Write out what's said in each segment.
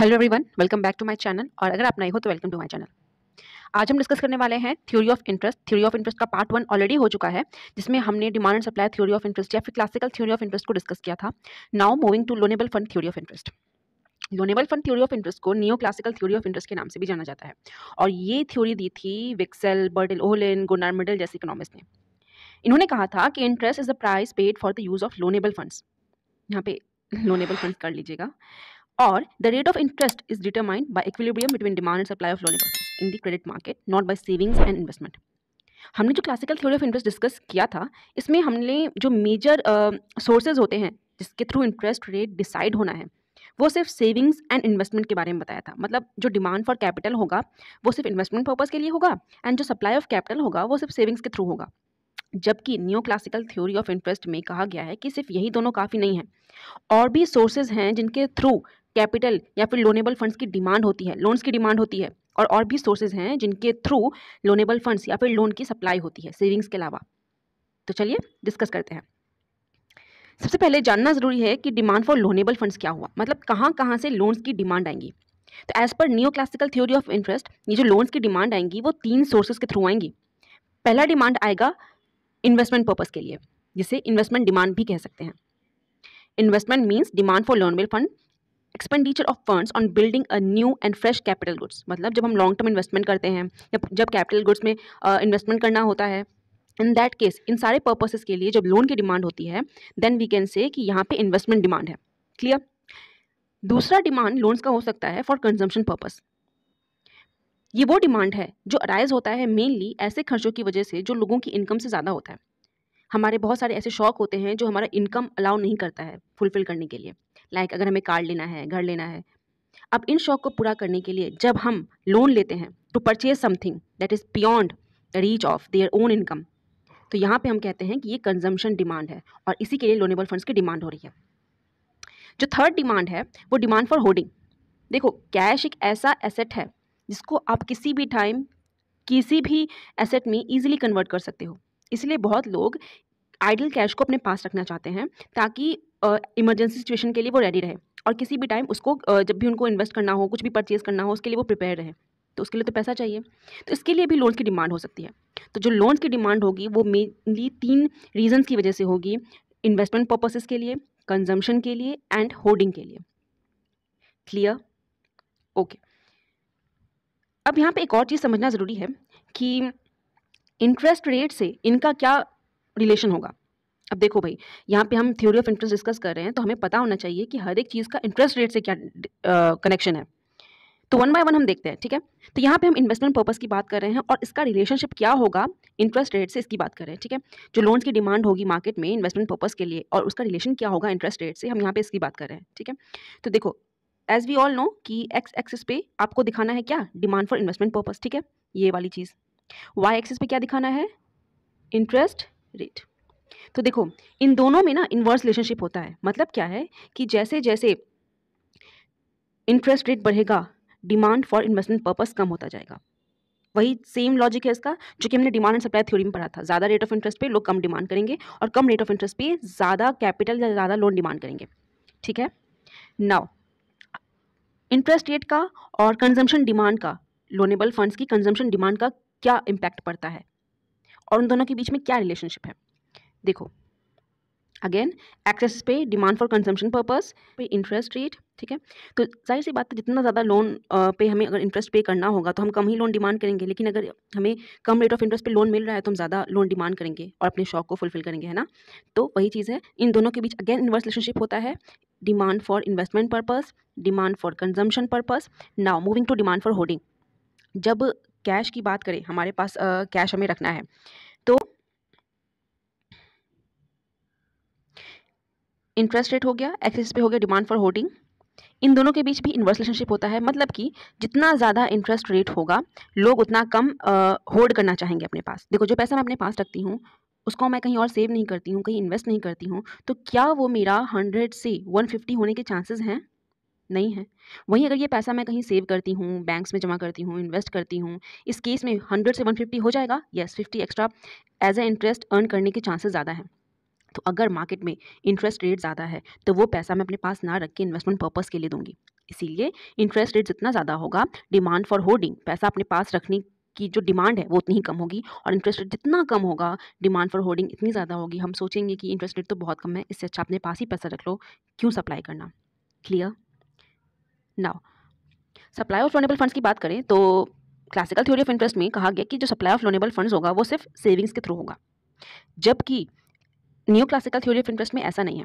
Hello everyone, welcome back to my channel. और अगर आप नए हो तो वेलकम टू माय चैनल। आज हम डिस्कस करने वाले हैं theory of interest. Theory of interest का पार्ट 1 ऑलरेडी हो चुका है, जिसमें हमने demand and supply theory of interest या फिर क्लासिकल थ्योरी ऑफ इंटरेस्ट को डिस्कस किया था। Now moving to loanable fund theory of interest. Loanable fund theory of interest को neo classical theory of interest के नाम से भी जाना जाता है, और ये थ्योरी दी थी विक्सेल, बर्टिल ओहलेन, गुनार मिडल जैसे इकोनॉमिस्ट ने। इन्होंने कहा था कि interest is the price paid for the use of loanable funds. यहाँ पे लोनेबल फंड्स कर लीजिएगा। Or the rate of interest is determined by equilibrium between demand and supply of loanable funds in the credit market, not by savings and investment. हमने जो classical theory of interest discuss किया था, इसमें हमने जो major sources होते हैं जिसके थ्रू इंटरेस्ट रेट डिसाइड होना है, वो सिर्फ सेविंग्स एंड इन्वेस्टमेंट के बारे में बताया था। मतलब जो डिमांड फॉर कैपिटल होगा वो सिर्फ इन्वेस्टमेंट पर्पज़ के लिए होगा, एंड जो सप्लाई ऑफ कैपिटल होगा वो सिर्फ सेविंग्स के थ्रू होगा। जबकि neo classical theory of interest में कहा गया है कि सिर्फ यही दोनों काफ़ी नहीं है, और भी सोर्सेज हैं जिनके थ्रू कैपिटल या फिर लोनेबल फंड्स की डिमांड होती है, लोन्स की डिमांड होती है, और भी सोर्सेज हैं जिनके थ्रू लोनेबल फंड्स या फिर लोन की सप्लाई होती है सेविंग्स के अलावा। तो चलिए डिस्कस करते हैं। सबसे पहले जानना ज़रूरी है कि डिमांड फॉर लोनेबल फंड्स क्या हुआ, मतलब कहाँ कहाँ से लोन्स की डिमांड आएंगी। तो as per neo classical theory of interest, ये जो लोन्स की डिमांड आएंगी वो 3 सोर्सेज के थ्रू आएंगी। पहला डिमांड आएगा इन्वेस्टमेंट पर्पज़ के लिए, जिसे इन्वेस्टमेंट डिमांड भी कह सकते हैं। Investment means demand for loanable fund, expenditure of funds on building a new and fresh capital goods. मतलब जब हम लॉन्ग टर्म इन्वेस्टमेंट करते हैं या जब कैपिटल गुड्स में इन्वेस्टमेंट करना होता है, इन दैट केस इन सारे पर्पसेस के लिए जब लोन की डिमांड होती है, देन वी कैन से कि यहाँ पे इन्वेस्टमेंट डिमांड है। क्लियर। दूसरा डिमांड लोन्स का हो सकता है फॉर कंजम्पशन पर्पस। ये वो डिमांड है जो अराइज होता है मेनली ऐसे खर्चों की वजह से जो लोगों की इनकम से ज़्यादा होता है। हमारे बहुत सारे ऐसे शौक होते हैं जो हमारा इनकम अलाउ नहीं करता है फुलफिल करने के लिए, लाइक अगर हमें कार लेना है, घर लेना है। अब इन शौक को पूरा करने के लिए जब हम लोन लेते हैं to purchase something that is beyond the reach of their own income, तो यहाँ पे हम कहते हैं कि ये कंजम्पशन डिमांड है, और इसी के लिए लोनेबल फंड्स की डिमांड हो रही है। जो थर्ड डिमांड है वो डिमांड फॉर होल्डिंग। देखो, कैश एक ऐसा एसेट है जिसको आप किसी भी टाइम किसी भी एसेट में ईजिली कन्वर्ट कर सकते हो। इसलिए बहुत लोग आइडल कैश को अपने पास रखना चाहते हैं ताकि इमरजेंसी सिचुएशन के लिए वो रेडी रहे, और किसी भी टाइम उसको जब भी उनको इन्वेस्ट करना हो, कुछ भी परचेज करना हो, उसके लिए वो प्रिपेयर रहे। तो उसके लिए तो पैसा चाहिए, तो इसके लिए भी लोन्स की डिमांड हो सकती है। तो जो लोन्स की डिमांड होगी वो मेनली 3 रीजंस की वजह से होगी: इन्वेस्टमेंट पर्पसेस के लिए, कंजम्पशन के लिए एंड होल्डिंग के लिए। क्लियर? ओके। अब यहाँ पे एक और चीज़ समझना ज़रूरी है कि इंटरेस्ट रेट से इनका क्या रिलेशन होगा। अब देखो भाई, यहाँ पे हम थ्योरी ऑफ इंटरेस्ट डिस्कस कर रहे हैं, तो हमें पता होना चाहिए कि हर एक चीज़ का इंटरेस्ट रेट से क्या कनेक्शन है। तो 1 बाय 1 हम देखते हैं, ठीक है। तो यहाँ पे हम इन्वेस्टमेंट पर्पस की बात कर रहे हैं, और इसका रिलेशनशिप क्या होगा इंटरेस्ट रेट से, इसकी बात कर रहे हैं, ठीक है। जो लोन्स की डिमांड होगी मार्केट में इन्वेस्टमेंट पर्पस के लिए, और उसका रिलेशन क्या होगा इंटरेस्ट रेट से, हम यहाँ पे इसकी बात कर रहे हैं, ठीक है। तो देखो, एज वी ऑल नो कि एक्स एक्सिस पे आपको दिखाना है क्या, डिमांड फॉर इन्वेस्टमेंट पर्पस, ठीक है, ये वाली चीज़। वाई एक्सिस पे क्या दिखाना है, इंटरेस्ट रेट। तो देखो, इन दोनों में ना इन्वर्स रिलेशनशिप होता है। मतलब क्या है कि जैसे जैसे इंटरेस्ट रेट बढ़ेगा, डिमांड फॉर इन्वेस्टमेंट पर्पस कम होता जाएगा। वही सेम लॉजिक है इसका जो कि हमने डिमांड एंड सप्लाई थ्योरी में पढ़ा था। ज़्यादा रेट ऑफ इंटरेस्ट पे लोग कम डिमांड करेंगे, और कम रेट ऑफ इंटरेस्ट पे ज़्यादा कैपिटल या ज़्यादा लोन डिमांड करेंगे, ठीक है। नाउ इंटरेस्ट रेट का और कंजम्पशन डिमांड का, लोनेबल फंड्स की कंजम्पशन डिमांड का क्या इम्पैक्ट पड़ता है, और उन दोनों के बीच में क्या रिलेशनशिप है। देखो, अगेन एक्सेस पे डिमांड फॉर कंजम्पशन पर्पस पे इंटरेस्ट रेट, ठीक है। तो जाहिर सी बात है, जितना ज़्यादा लोन पे हमें अगर इंटरेस्ट पे करना होगा तो हम कम ही लोन डिमांड करेंगे, लेकिन अगर हमें कम रेट ऑफ इंटरेस्ट पे लोन मिल रहा है तो हम ज़्यादा लोन डिमांड करेंगे और अपने शौक को फुलफिल करेंगे, है ना। तो वही चीज़ है, इन दोनों के बीच अगेन इन्वर्स रिलेशनशिप होता है, demand for investment purpose, demand for consumption purpose. Now moving to demand for holding. जब कैश की बात करें, हमारे पास कैश हमें रखना है, तो इंटरेस्ट रेट हो गया, एक्सिस पे हो गया डिमांड फॉर होल्डिंग। इन दोनों के बीच भी इन्वर्स रिलेशनशिप होता है। मतलब कि जितना ज़्यादा इंटरेस्ट रेट होगा, लोग उतना कम होल्ड करना चाहेंगे अपने पास। देखो, जो पैसा मैं अपने पास रखती हूँ उसको मैं कहीं और सेव नहीं करती हूँ, कहीं इन्वेस्ट नहीं करती हूँ, तो क्या वो मेरा 100 से 150 होने के चांसेस हैं? नहीं है। वहीं अगर ये पैसा मैं कहीं सेव करती हूँ, बैंक्स में जमा करती हूँ, इन्वेस्ट करती हूँ, इस केस में 100 से 150 हो जाएगा। Yes, 50 extra as a interest earn करने के चांसेस ज़्यादा हैं। तो अगर मार्केट में इंटरेस्ट रेट ज़्यादा है तो वो पैसा मैं अपने पास ना रख के इन्वेस्टमेंट पर्पस के लिए दूंगी। इसीलिए इंटरेस्ट रेट जितना ज़्यादा होगा, डिमांड फॉर होल्डिंग, पैसा अपने पास रखने की जो डिमांड है वो उतनी ही कम होगी, और इंटरेस्ट रेट जितना कम होगा, डिमांड फॉर होल्डिंग इतनी ज़्यादा होगी, हम सोचेंगे कि इंटरेस्ट रेट तो बहुत कम है, इससे अच्छा अपने पास ही पैसा रख लो, क्यों सप्लाई करना। Clear? Now supply of loanable funds की बात करें तो क्लासिकल थ्योरी ऑफ इंटरेस्ट में कहा गया कि जो सप्लाई ऑफ लोनेबल फंड्स होगा वो सिर्फ सेविंग्स के थ्रू होगा, जबकि new classical theory of interest में ऐसा नहीं है।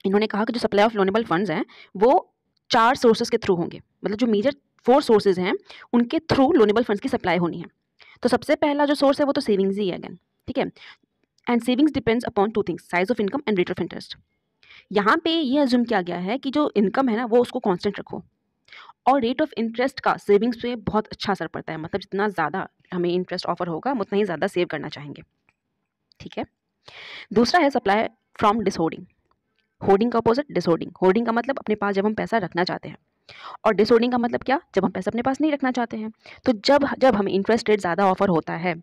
इन्होंने कहा कि जो सप्लाई ऑफ लोनेबल फंड्स हैं वो 4 सोर्सेज के थ्रू होंगे, मतलब जो मेजर 4 सोर्सेज हैं उनके थ्रू लोनेबल फंड्स की सप्लाई होनी है। तो सबसे पहला जो सोर्स है वो तो सेविंग्स ही है अगेन, ठीक है। And savings depends upon 2 things, size of income and rate of interest. यहाँ पे ये अज्यूम किया गया है कि जो इनकम है ना वो उसको कांस्टेंट रखो, और रेट ऑफ इंटरेस्ट का सेविंग्स पे बहुत अच्छा असर पड़ता है, मतलब जितना ज़्यादा हमें इंटरेस्ट ऑफर होगा हम उतना ही ज़्यादा सेव करना चाहेंगे, ठीक है। दूसरा है सप्लाई फ्रॉम डिसहोल्डिंग। होल्डिंग का अपोजिट डिसहोल्डिंग। होल्डिंग का मतलब अपने पास जब हम पैसा रखना चाहते हैं, और डिसहोल्डिंग का मतलब क्या, जब हम पैसा अपने पास नहीं रखना चाहते हैं। तो जब जब हमें इंटरेस्ट रेट ज़्यादा ऑफर होता है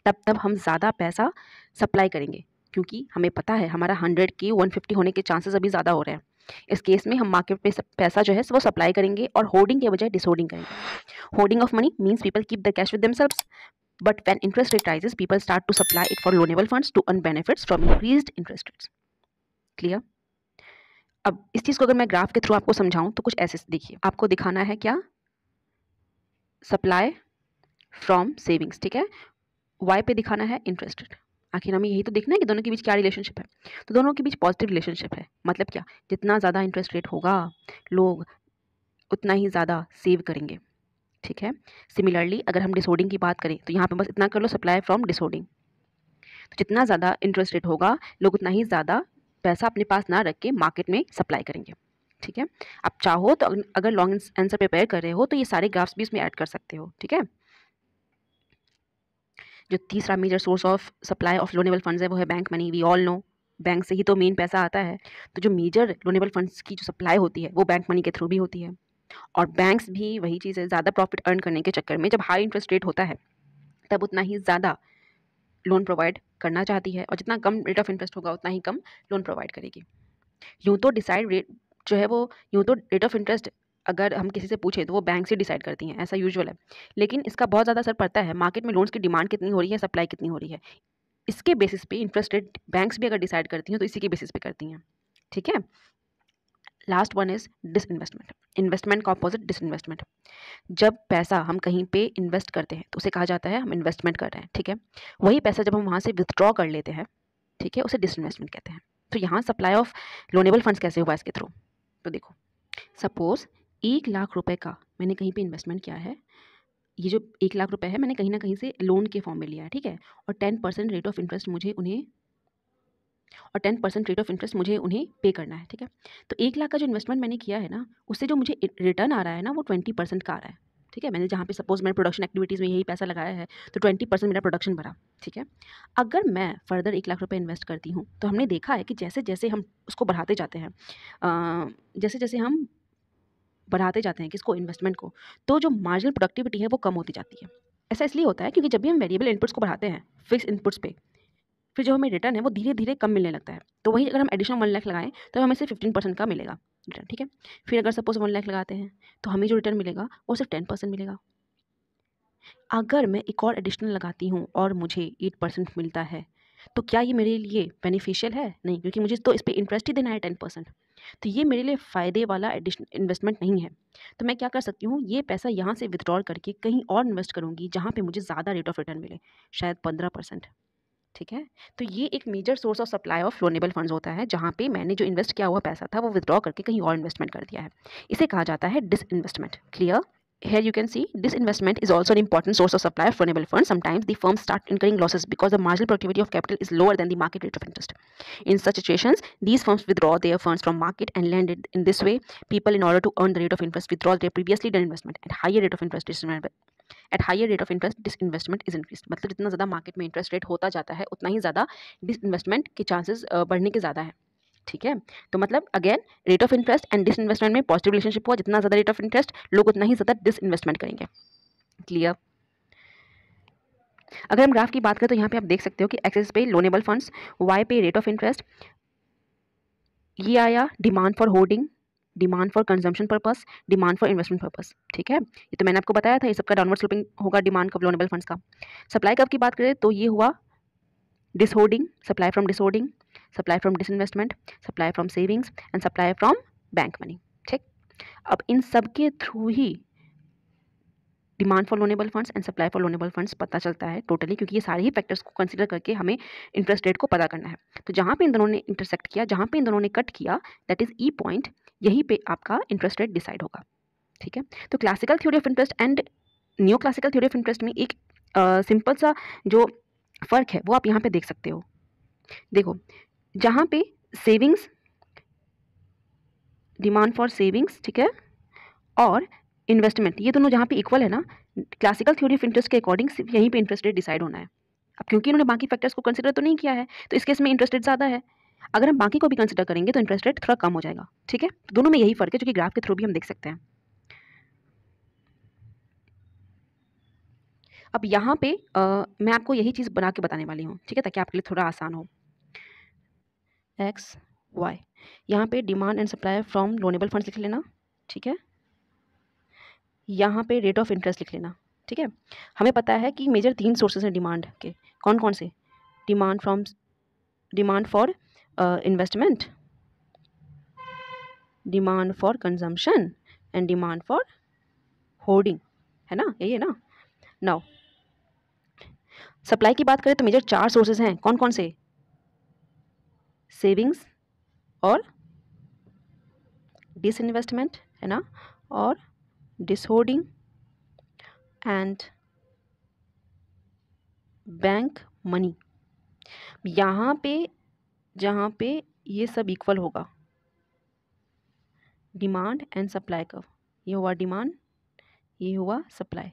तब हम ज़्यादा पैसा सप्लाई करेंगे, क्योंकि हमें पता है हमारा 100 की 150 होने के चांसेस अभी ज़्यादा हो रहे हैं। इस केस में हम मार्केट पे पैसा जो है वो सप्लाई करेंगे और होल्डिंग के बजाय डिसहोल्डिंग करेंगे। Holding of money means people keep the cash with themselves, but when interest rate rises people start to supply it for loanable funds to earn benefits from increased interest rates. Clear? अब इस चीज़ को अगर मैं graph के through आपको समझाऊं तो कुछ ऐसे देखिए, आपको दिखाना है क्या, सप्लाई फ्रॉम सेविंग्स, ठीक है। वाई पे दिखाना है इंटरेस्ट रेट। आखिर हमें यही तो देखना है कि दोनों के बीच क्या रिलेशनशिप है। तो दोनों के बीच पॉजिटिव रिलेशनशिप है, मतलब क्या, जितना ज़्यादा इंटरेस्ट रेट होगा लोग उतना ही ज़्यादा सेव करेंगे, ठीक है। सिमिलरली अगर हम डिसहोल्डिंग की बात करें तो यहाँ पे बस इतना कर लो, सप्लाई फ्रॉम डिसहोल्डिंग। तो जितना ज़्यादा इंटरेस्ट रेट होगा लोग उतना ही ज़्यादा पैसा अपने पास ना रख के मार्केट में सप्लाई करेंगे, ठीक है। आप चाहो तो अगर लॉन्ग आंसर प्रिपेयर कर रहे हो तो ये सारे ग्राफ्स भी इसमें ऐड कर सकते हो, ठीक है। जो तीसरा major source of supply of loanable funds है वो है bank money. We all know bank से ही तो मेन पैसा आता है। तो जो मेजर लोनेबल फंड्स की जो सप्लाई होती है वो बैंक मनी के थ्रू भी होती है, और बैंक्स भी वही चीज़ है, ज़्यादा प्रॉफिट अर्न करने के चक्कर में जब हाई इंटरेस्ट रेट होता है तब उतना ही ज़्यादा लोन प्रोवाइड करना चाहती है, और जितना कम रेट ऑफ इंटरेस्ट होगा उतना ही कम लोन प्रोवाइड करेगी। यूँ तो डिसाइड रेट जो है वो, यूँ तो रेट ऑफ इंटरेस्ट अगर हम किसी से पूछें तो वो बैंक से डिसाइड करती हैं, ऐसा यूजुअल है। लेकिन इसका बहुत ज़्यादा असर पड़ता है मार्केट में लोन्स की डिमांड कितनी हो रही है, सप्लाई कितनी हो रही है, इसके बेसिस पे इंटरेस्ट रेट बैंक्स भी अगर डिसाइड करती हैं तो इसी के बेसिस पे करती हैं, ठीक है। Last one is disinvestment. Investment का ऑपोजिट डिसइन्वेस्टमेंट। जब पैसा हम कहीं पे इन्वेस्ट करते हैं तो उसे कहा जाता है हम इन्वेस्टमेंट कर रहे हैं, ठीक है। वही पैसा जब हम वहाँ से विथड्रॉ कर लेते हैं, ठीक है, उसे डिसइन्वेस्टमेंट कहते हैं। तो यहाँ सप्लाई ऑफ लोनेबल फंड्स कैसे हुआ इसके थ्रू, तो देखो सपोज 1 लाख रुपए का मैंने कहीं पे इन्वेस्टमेंट किया है। ये जो 1 लाख रुपए है मैंने कहीं ना कहीं से लोन के फॉर्म में लिया है, ठीक है, और 10% रेट ऑफ इंटरेस्ट मुझे उन्हें पे करना है, ठीक है। तो 1 लाख का जो इन्वेस्टमेंट मैंने किया है ना, उससे जो मुझे रिटर्न आ रहा है ना वो 20% का आ रहा है, ठीक है। मैंने जहाँ पे सपोज मैंने प्रोडक्शन एक्टिविटीज़ में यही पैसा लगाया है तो 20% मेरा प्रोडक्शन बढ़ा, ठीक है। अगर मैं फर्दर 1 लाख रुपए इन्वेस्ट करती हूँ तो हमने देखा है कि जैसे जैसे हम उसको बढ़ाते जाते हैं, जैसे जैसे हम बढ़ाते जाते हैं किसको, इन्वेस्टमेंट को, तो जो मार्जिनल प्रोडक्टिविटी है वो कम होती जाती है। ऐसा इसलिए होता है क्योंकि जब भी हम वेरिएबल इनपुट्स को बढ़ाते हैं फिक्स इनपुट्स पे, फिर जो हमें रिटर्न है वो धीरे धीरे कम मिलने लगता है। तो वही अगर हम एडिशनल 1 लाख लगाएं तो हमें सिर्फ 15% का मिलेगा रिटर्न, ठीक है। फिर अगर सपोज 1 लाख लगाते हैं तो हमें जो रिटर्न मिलेगा वो सिर्फ 10% मिलेगा। अगर मैं एक और एडिशनल लगाती हूँ और मुझे 8% मिलता है तो क्या ये मेरे लिए बेनिफिशियल है? नहीं, क्योंकि मुझे तो इस पर इंटरेस्ट ही देना है 10%। तो ये मेरे लिए फ़ायदे वाला एडिशनल इन्वेस्टमेंट नहीं है। तो मैं क्या कर सकती हूँ, ये पैसा यहाँ से विथड्रॉल करके कहीं और इन्वेस्ट करूँगी जहाँ पे मुझे ज़्यादा रेट ऑफ रिटर्न मिले, शायद 15%, ठीक है। तो ये एक major source of supply of loanable funds होता है, जहाँ पे मैंने जो इन्वेस्ट किया हुआ पैसा था वो विथड्रॉ करके कहीं और इन्वेस्टमेंट कर दिया है। इसे कहा जाता है disinvestment. Clear? Here you can see disinvestment is also an important source of supply of loanable funds. Sometimes the firms start incurring losses because the marginal productivity of capital is lower than the market rate of interest. In such situations, these firms withdraw their funds from market and lend it. In this way, people, in order to earn the rate of interest, withdraw their previously done investment. At higher rate of interest, disinvestment is increased. मतलब जितना ज़्यादा market में interest rate होता जाता है उतना ही ज़्यादा disinvestment के चांसेस बढ़ने के ज़्यादा है, ठीक है। तो मतलब again rate of interest and disinvestment में पॉजिटिव रिलेशनशिप हुआ, जितना ज़्यादा रेट ऑफ इंटरेस्ट लोग उतना ही ज़्यादा डिसइन्वेस्टमेंट करेंगे। क्लियर? अगर हम ग्राफ की बात करें तो यहाँ पे आप देख सकते हो कि एक्सेस पे लोनेबल फंड्स, वाई पे रेट ऑफ इंटरेस्ट, ये आया demand for holding, demand for consumption purpose, demand for investment purpose. ठीक है, ये तो मैंने आपको बताया था, ये सबका डाउनवर्ड स्लोपिंग होगा डिमांड का लोनेबल फंड्स का। सप्लाई कब की बात करें तो ये हुआ dishoarding, supply from dishoarding, supply from disinvestment, supply from savings and supply from bank money. ठीक, अब इन सब के थ्रू ही demand for loanable funds and supply for loanable funds पता चलता है टोटली, क्योंकि ये सारे ही फैक्टर्स को कंसीडर करके हमें इंटरेस्ट रेट को पता करना है। तो जहाँ पे इन दोनों ने इंटरसेक्ट किया, जहाँ पे इन दोनों ने कट किया, दैट इज ई पॉइंट, यहीं पे आपका इंटरेस्ट रेट डिसाइड होगा। ठीक है, तो classical theory of interest and new classical theory of interest में एक सिंपल सा जो फ़र्क है वो आप यहाँ पे देख सकते हो। देखो, जहाँ पे सेविंग्स, डिमांड फॉर सेविंग्स, ठीक है, और इन्वेस्टमेंट, ये दोनों जहाँ पे इक्वल है ना, क्लासिकल थ्योरी ऑफ इंटरेस्ट के अकॉर्डिंग सिर्फ यहीं पे इंटरेस्ट रेट डिसाइड होना है। अब क्योंकि इन्होंने बाकी फैक्टर्स को कंसिडर तो नहीं किया है, तो इस केस में इंटरेस्ट रेट ज़्यादा है। अगर हम बाकी को भी कंसिडर करेंगे तो इंटरेस्ट रेट थोड़ा कम हो जाएगा। ठीक है, तो दोनों में यही फर्क है जो कि ग्राफ के थ्रू भी हम देख सकते हैं। अब यहाँ पे मैं आपको यही चीज़ बना के बताने वाली हूँ, ठीक है, ताकि आपके लिए थोड़ा आसान हो। एक्स वाई, यहाँ पे demand and supply from loanable funds लिख लेना। ठीक है, यहाँ पे रेट ऑफ इंटरेस्ट लिख लेना। ठीक है, हमें पता है कि मेजर 3 सोर्सेज हैं डिमांड के। कौन कौन से? Demand for investment, demand for consumption and demand for hoarding, है ना, यही है ना। नाउ सप्लाई की बात करें तो मेजर 4 सोर्सेज हैं। कौन कौन से? सेविंग्स और डिसइन्वेस्टमेंट, है ना, और डिसहोर्डिंग एंड बैंक मनी। यहाँ पे जहाँ पे ये सब इक्वल होगा, डिमांड एंड सप्लाई कर्व, ये हुआ डिमांड, ये हुआ सप्लाई।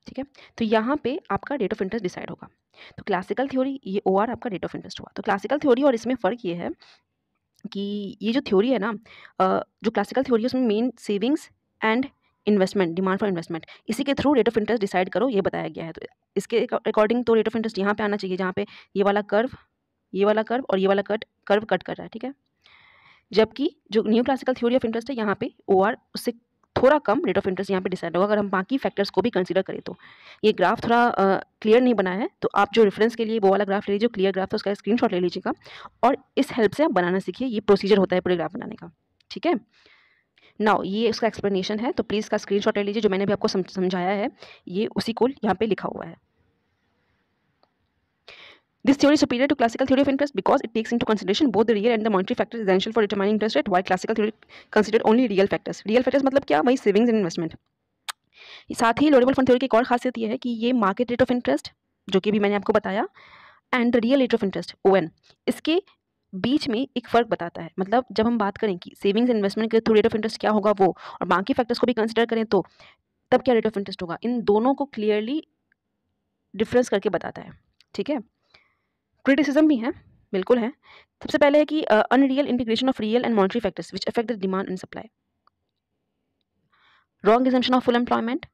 ठीक है, तो यहाँ पे आपका रेट ऑफ इंटरेस्ट डिसाइड होगा। तो क्लासिकल थ्योरी, ये ओ आपका रेट ऑफ इंटरेस्ट हुआ। तो क्लासिकल थ्योरी और इसमें फ़र्क ये है कि ये जो थ्योरी है ना, जो क्लासिकल थ्योरी है उसमें main savings and investment, demand for investment, इसी के through rate of interest decide करो, ये बताया गया है। तो इसके अकॉर्डिंग तो रेट ऑफ इंटरेस्ट यहाँ पे आना चाहिए, जहाँ पे ये वाला कर्व, ये वाला कर्व और ये वाला कर्व कट कर रहा है। ठीक है, जबकि जो new classical theory of interest है, यहाँ पे ओ उससे थोड़ा कम रेट ऑफ इंटरेस्ट यहाँ पे डिसाइड होगा, अगर हम बाकी फैक्टर्स को भी कंसीडर करें तो। ये ग्राफ थोड़ा क्लियर नहीं बना है, तो आप जो रेफरेंस के लिए वो वाला ग्राफ ले लीजिए, क्लियर ग्राफ, तो उसका स्क्रीनशॉट ले लीजिएगा और इस हेल्प से आप बनाना सीखिए। ये प्रोसीजर होता है पूरे ग्राफ बनाने का। ठीक है, नाउ ये उसका एक्सप्लेनेशन है, तो प्लीज़ इसका स्क्रीनशॉट ले लीजिए। जो मैंने भी आपको समझाया है, ये उसी को यहाँ पे लिखा हुआ है। This theory is superior to classical theory of interest because it takes into consideration both the real and the monetary factors essential for determining interest rate, while classical theory considered only real factors. Real factors मतलब क्या? वही savings and investment. साथ ही loanable fund theory की एक और खासियत ये है कि ये मार्केट रेट ऑफ इंटरेस्ट, जो कि भी मैंने आपको बताया, and the real rate of interest ON, इसके बीच में एक फ़र्क बताता है। मतलब जब हम बात करें कि सेविंग्स एंड इन्वेस्टमेंट के थ्रू रेट ऑफ इंटरेस्ट क्या होगा वो, और बाकी फैक्टर्स को भी कंसिडर करें तो तब क्या रेट ऑफ इंटरेस्ट होगा, इन दोनों को क्लियरली डिफरेंस करके बताता है। ठीक है, क्रिटिसिज्म भी है, बिल्कुल है। सबसे पहले है कि unreal integration of real and monetary factors which affect the demand and supply. Wrong assumption of full employment,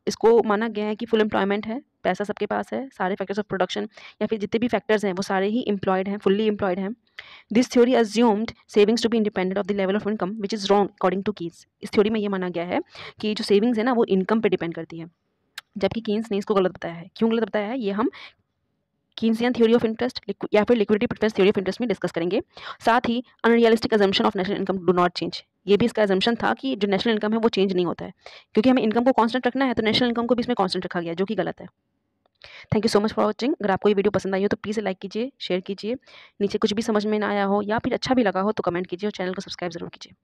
इसको माना गया है कि फुल एम्प्लॉयमेंट है, पैसा सबके पास है, सारे फैक्टर्स ऑफ प्रोडक्शन या फिर जितने भी फैक्टर्स हैं वो सारे ही एम्प्लॉयड हैं, फुल्ली एम्प्लॉयड हैं। This theory assumed savings to be independent of the level of income which is wrong according to Keynes. इस थ्योरी में ये माना गया है कि जो सेविंग्स है ना वो इनकम पे डिपेंड करती है, जबकि कीन्स ने इसको गलत बताया है। क्यों गलत बताया है, ये हम कीन्सियन थ्योरी ऑफ इंटरेस्ट या फिर liquidity preference theory of interest में डिस्कस करेंगे। साथ ही unrealistic assumption of national income do not change, ये भी इसका अजम्पशन था कि जो नेशनल इनकम है वो चेंज नहीं होता है, क्योंकि हमें इनकम को कांस्टेंट रखना है, तो नेशनल इनकम को भी इसमें कांस्टेंट रखा गया, जो कि गलत है। Thank you so much for watching. अगर आपको ये वीडियो पसंद आई हो तो प्लीज़ लाइक कीजिए, शेयर कीजिए, नीचे कुछ भी समझ में ना आया हो या फिर अच्छा भी लगा हो तो कमेंट कीजिए और चैनल को सब्सक्राइब जरूर कीजिए।